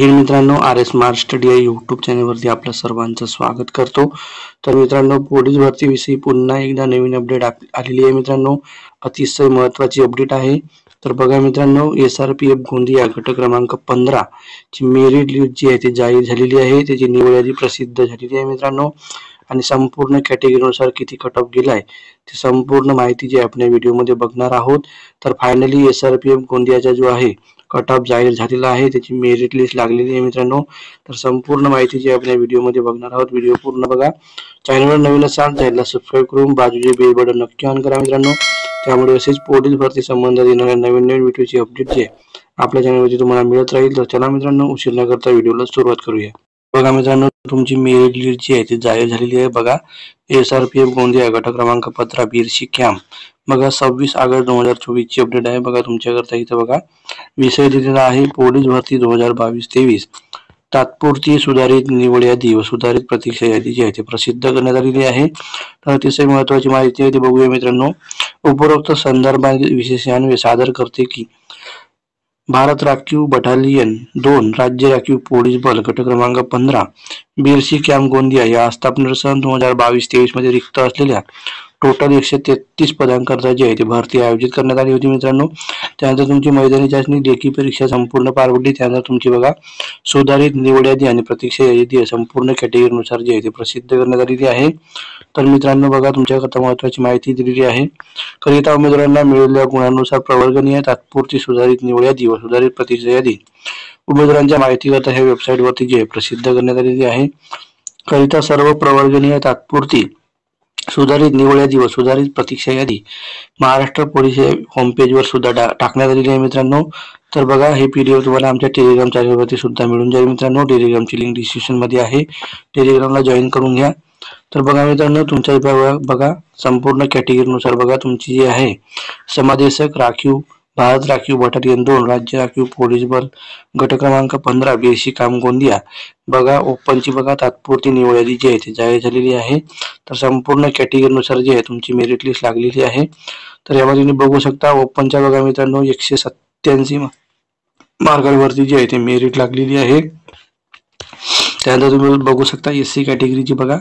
हिंद मित्रांनो, RS smart study या YouTube चॅनलवरती आपलं सर्वांचं स्वागत करतो। तर मित्रांनो, पोलीस भरतीविषयी पुन्हा एकदा नवीन अपडेट आलेली आहे मित्रांनो। अतिशय महत्त्वाची अपडेट आहे। तर बघा मित्रांनो, SRPF गोंदिया गट क्रमांक 15 ची मेरिट लिस्ट जी आहे ती जाहीर झालेली आहे। त्याची निवड यादी प्रसिद्ध झालेली आहे मित्रांनो। आणि संपूर्ण कॅटेगरीनुसार किती कट ऑफ गेलाय ती संपूर्ण माहिती जी आपण या व्हिडिओमध्ये बघणार आहोत। तर फायनली SRPF गोंदियाचा जो आहे कट ऑफ जाहीर झालेला आहे, त्याची मेरिट लिस्ट लागलेली आहे मित्रांनो। तर संपूर्ण माहिती जी आपण या व्हिडिओमध्ये बघणार आहोत। व्हिडिओ पूर्ण बघा। चॅनलवर नवीन असाल चॅनलला सबस्क्राइब करून बाजूचे बेल बटन नक्की ऑन करा मित्रांनो। त्यामुळे असेच पोलीस भरती संबंधात येणाऱ्या नवीन व्हिडिओची अपडेट जी आहे आपल्या चॅनलवरती तुम्हाला मिळत राहील। तर चला मित्रांनो, उशीर न करता व्हिडिओला सुरुवात करूया। बघा मित्रांनो, तुमची मेरिट लिस्ट जी आहे ती जाहीर झालेली आहे। बघा, SRPF गोंदिया गट क्रमांक 15 बीरसी कॅम्प बघा 26 ऑगस्ट 2024 ची अपडेट आहे। बघा तुमच्याकरता इथं बघा विषय दिलेला आहे पोलीस भरती 2022-23 तात्पुरती सुधारित निवड यादी व सुधारित प्रतीक्षा यादी जी आहे ती प्रसिद्ध करण्यात आलेली आहे। तर अतिशय महत्त्वाची माहिती आहे ती बघूया मित्रांनो। उपरोक्त संदर्भात विशेषान्वये सादर करते की भारत राखीव बटालियन 2 राज्य राखीव पोलीस बल गट क्रमांक 15 बीरसी कॅम्प गोंदिया या आस्थापनेवर सन 2022-23 मध्ये रिक्त असलेल्या टोटल 133 पदांकरता जी आहे ती भरती आयोजित करण्यात आली होती मित्रांनो। त्यानंतर तुमची मैदानी चाचणी लेखी परीक्षा संपूर्ण पार पडली। त्यानंतर तुमची बघा सुधारित निवड यादी आणि प्रतीक्षा यादी संपूर्ण कॅटेगरीनुसार जी आहे ती प्रसिद्ध करण्यात आलेली आहे। तर मित्रांनो बघा, तुमच्याकरता महत्त्वाची माहिती दिलेली आहे। करिता उमेदवारांना मिळालेल्या गुणांनुसार प्रवर्गनीय तात्पुरती सुधारित निवड यादी व सुधारित प्रतीक्षा यादी उमेदवारांच्या माहितीकरता ह्या वेबसाईटवरती जी आहे प्रसिद्ध करण्यात आलेली आहे। करिता सर्व प्रवर्गनीय तात्पुरती सुधारित निवड यादी व सुधारित प्रतीक्षा यादी महाराष्ट्र पोलीस होम पेजवर सुद्धा टाकण्यात आलेली आहे मित्रांनो। तर बघा, हे PDF तुम्हाला आमच्या टेलिग्राम चॅनलवरती सुद्धा मिळून जाईल मित्रांनो। टेलिग्रामची लिंक डिस्क्रिप्शन मध्ये आहे, टेलिग्रामला जॉईन करून घ्या। तर बघा मित्रांनो, तुमच्या बघा संपूर्ण कॅटेगरीनुसार बघा तुमची जी आहे समादेशक राखीव भारत राखीव बटालियन 2 राज्य राखीव पोलीस बल गट क्रमांक 15 बीरसी काम गोंदिया बघा ओपनची बघा तात्पुरती निवड यादी जी आहे ती जाहीर झालेली आहे। तर संपूर्ण कॅटेगरीनुसार जी आहे तुमची मेरिट लिस्ट लागलेली आहे। तर यामध्ये तुम्ही बघू शकता ओपनच्या बघा मित्रांनो 187 मार्कांवरती जी आहे ती मेरिट लागलेली आहे। त्यानंतर तुम्ही बघू शकता SC कॅटेगरीची बघा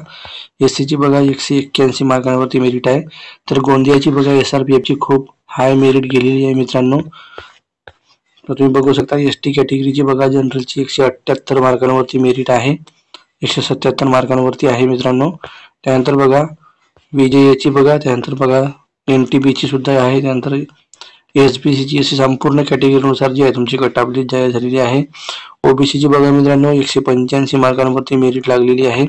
SC ची बघा 181 मार्कांवरती मेरिट आहे। तर गोंदियाची बघा SRPF ची खूप हाय मेरिट गेलेली आहे मित्रांनो। तर तुम्ही बघू शकता ST कॅटेगरीची बघा जनरलची 178 मार्कांवरती मेरिट आहे, 177 मार्कांवरती आहे मित्रांनो। त्यानंतर बघा VJA ची बघा, त्यानंतर बघा NTB ची सुद्धा आहे, त्यानंतर SBC ची अशी संपूर्ण कॅटेगरीनुसार जी आहे तुमची कट ऑफ लिस्ट जाहीर झालेली आहे। OBC ची बघा मित्रांनो 185 मार्कांवरती मेरिट लागलेली आहे।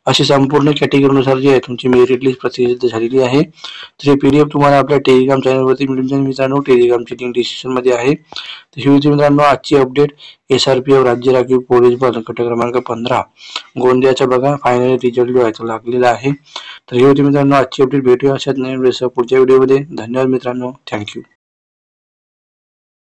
अशी संपूर्ण कॅटेगरीनुसार जी आहे तुमची मेरिट लिस्ट प्रसिद्ध झालेली आहे। तर हे PDF तुम्हाला आपल्या टेलिग्राम चॅनलवरती मिळून जाईल मित्रांनो। टेलिग्रामची लिंक डिस्क्रिप्शन मध्ये आहे। तर ही होती मित्रांनो आजची अपडेट SRPF राज्य राखीव पोलीस बल गट क्रमांक 15 गोंदियाचा बघा फायनल रिझल्ट जो आहे तो लागलेला आहे। तर ही होती मित्रांनो आजची अपडेट। भेटूया अशाच नवीन पुढच्या व्हिडिओमध्ये। धन्यवाद मित्रांनो, थँक्यू।